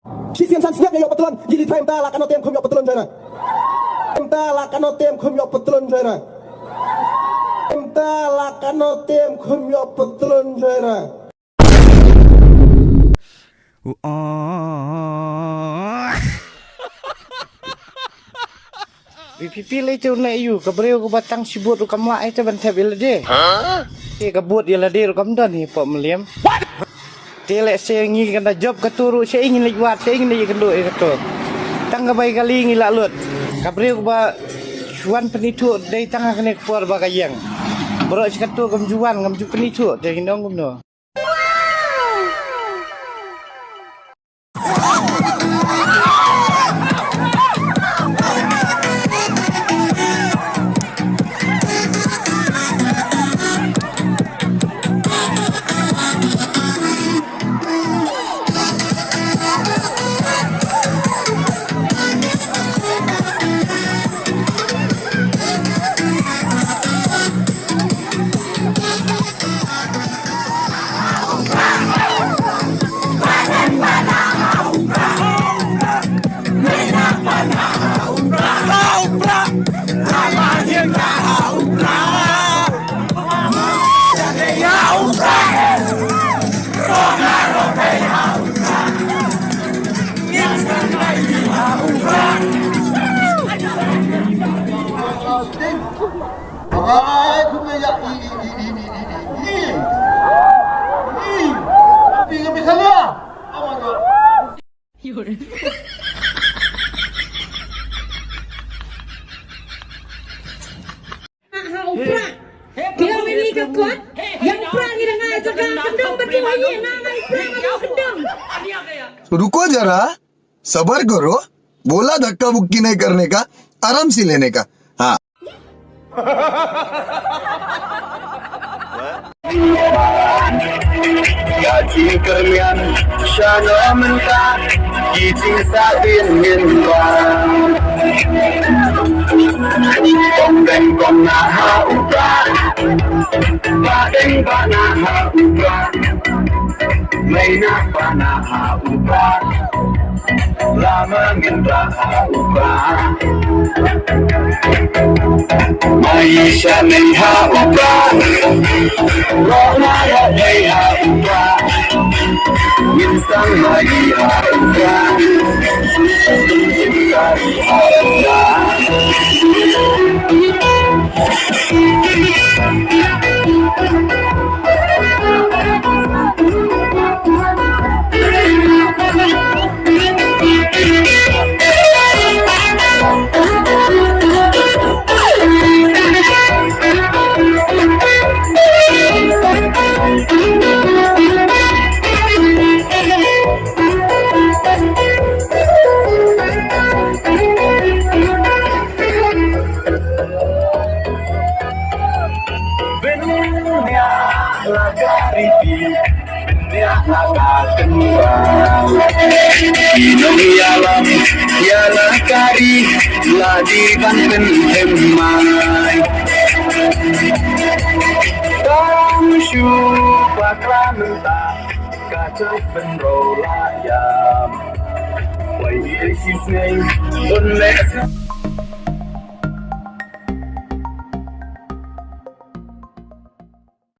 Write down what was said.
Khi xem san snap yok betulan, jadi time ta lakan tem khum yok betulan jana. Time ta lakan tem khum yok betulan jana. Time ta lakan tem khum yok betulan jana. Pipi le tu na you kabreu ko batang sibut ru kamla ai te ban thabil de. Ke kabut ya la de ru kam don ni pom liam. Tele se ngi kan job katuru se ingin liwat se ingin li kendo e kato. Tang ka bai kali ngi la lut. Kabreu ko ba juan penitu dai tang ka ne por ba kayang. Bro se kato kam juan kam ju penitu de indong kum no. Kaya ini kekuat yang perang ini dengan sedang kendang berdua ini nama perang atau kendang. रुको जरा सबर करो बोला धक्का बुक्की नहीं करने का आराम से लेने का हाँ Gaji kermian syana mentah Gijing sabin minbang Kongdeng kong naha ubah Badeng banaha ubah Maina banaha ubah Lama ngindaha ubah Maisha neha ubah Rona ya neha ubah Winston Maria ubah Dari ubah Inong yalam yalah kari ladikan penhemai Tam syupa kramenta kacau penrolayam Wai yesis ngai unles